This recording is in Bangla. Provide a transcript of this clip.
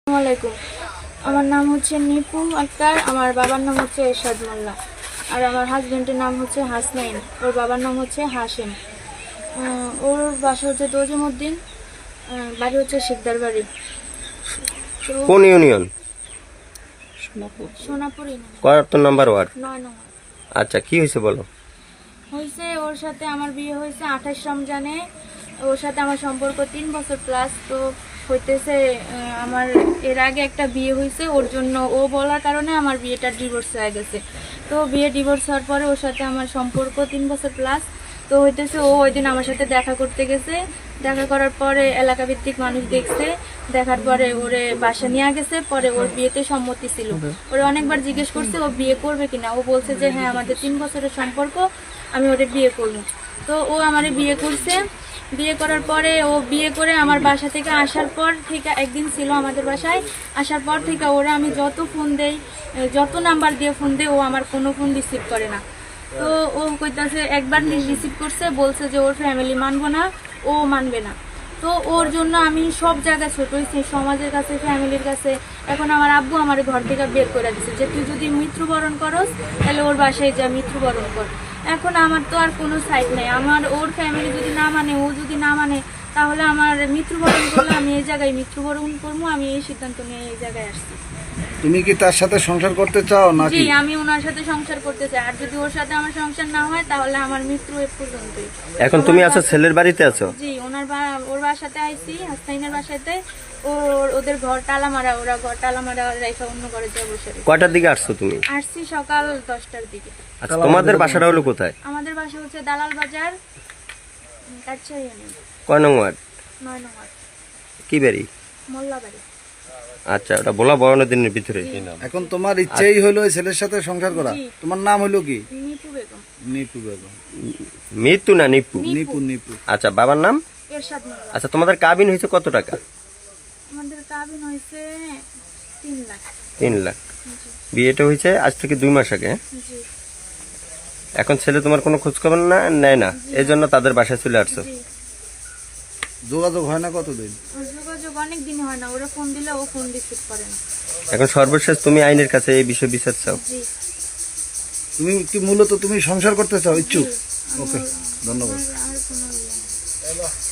আসসালামাইকুম। আমার নাম হচ্ছে নিপু আক্তার, আমার বাবার নাম হচ্ছে এরশাদ মোল্লা, আর আমার হাজবেন্ডের নাম হচ্ছে হাসনাইন, ওর বাবার নাম হচ্ছে হাশেম। ওর বাসা হচ্ছে দোজমউদ্দিন, বাড়ি হচ্ছে শিকদার বাড়ি। কোন ইউনিয়ন? সোনাপুর ইউনিয়ন, কত নাম্বার ওয়ার্ড? 9 নম্বর। আচ্ছা, কি হয়েছে বলো। হয়েছে ওর সাথে আমার বিয়ে হয়েছে 28 রমজানে। ওর সাথে আমার সম্পর্ক 3 বছর প্লাস। তো হইতেছে আমার এর আগে একটা বিয়ে হয়েছে, ওর জন্য ও বলার কারণে আমার বিয়েটা ডিভোর্স হয়ে গেছে। তো বিয়ে ডিভোর্স হওয়ার পরে ওর সাথে আমার সম্পর্ক 3 বছর প্লাস। তো হইতেছে ও ওই দিন আমার সাথে দেখা করতে গেছে। দেখা করার পরে এলাকা ভিত্তিক মানুষ দেখছে, দেখার পরে ওরে বাসা নিয়ে গেছে। পরে ওর বিয়েতে সম্মতি ছিল। ওরে অনেকবার জিজ্ঞেস করছে ও বিয়ে করবে কিনা। ও বলছে যে হ্যাঁ, আমাদের 3 বছরের সম্পর্ক, আমি ওরে বিয়ে করবো। তো ও আমারে বিয়ে করছে। বিয়ে করার পরে ও বিয়ে করে আমার বাসা থেকে আসার পর থেকে একদিন ছিল আমাদের বাসায়। আসার পর থেকে ওরা আমি যত ফোন দেই, যত নাম্বার দিয়ে ফোন দেই, ও আমার কোনো ফোন রিসিভ করে না। তো ও কইতাছে একবার রিসিভ করছে, বলছে যে ওর ফ্যামিলি মানবো না, ও মানবে না। তো ওর জন্য আমি সব জায়গায় ছোট হয়েছি, সমাজের কাছে, ফ্যামিলির কাছে। এখন আমার আব্বু আমার ঘর থেকে বের করে দিচ্ছে যে তুই যদি মৃত্যুবরণ করস তাহলে ওর বাসায় যা মৃত্যুবরণ কর। এখন আমার তো আর কোনো সাইড নেই। আমার ওর ফ্যামিলি যদি না মানে, ও যদি না মানে, তাহলে আমার মৃত্যুবরণ করলে আমি এই জায়গায় মৃত্যুবরণ করবো। আমি এই সিদ্ধান্ত নিয়ে এই জায়গায় আসছি। তুমি কি তার সাথে সংসার করতে চাও নাকি? জি, আমি ওনার সাথে সংসার করতে চাই। আর যদি ওর সাথে আমার সংসার না হয় তাহলে আমার মৃত্যু এ পর্যন্তই। এখন তুমি আছো ছেলের বাড়িতে আছো? জি, ওর বাসাতে আইছি, হাসনাইনের বাসাতে। ওদের ঘর তালা মারা, ওরা ঘর তালা মারা রেখে অন্য ঘরে যায় বসে। কয়টার দিকে আসছো তুমি? আসছি সকাল 10টার দিকে। আচ্ছা, তোমাদের বাসাটা হলো কোথায়? আমাদের বাসা হচ্ছে দালাল বাজার, কাটছড়ি ইউনিয়ন, কয় নং ওয়ার্ড? 9 নম্বর, কি বাড়ি? মোল্লা বাড়ি। আচ্ছা, ওটা বলা বয়নের দিনের ভিতরে। এখন তোমার ইচ্ছেই হলো এই ছেলের সাথে সংসার করা। জি। তোমার নাম হলো কি? নিপু বেগম। নিপু বেগম। মৃত্যু না নিপু? নিপু নিপু। আচ্ছা, বাবার নাম? এরশাদ মোল্লা। আচ্ছা, তোমাদের কাবিন হয়েছে কত টাকা? আমাদের কাবিন হয়েছে 3 লাখ। 3 লাখ। জি, বিয়েটা হয়েছে আজ থেকে 2 মাস আগে। জি, এখন ছেলে তোমার কোনো খোঁজ খবর না নেয় না, এই জন্য তাদের বাসায় চলে আসছো। জি। যোগাযোগ হয় না কতদিন? যোগাযোগ অনেক দিন হয় না, ওরা ফোন দিলে ও ফোন রিসিভ করে না। এখন সর্বশেষ তুমি আইনের কাছে এই বিষয়ে বিচার চাও? জি, তুমি কি মূলত তুমি সংসার করতে চাও, ইচ্ছুক? জি। ওকে, ধন্যবাদ। আর কোনো ইয়ে নেই।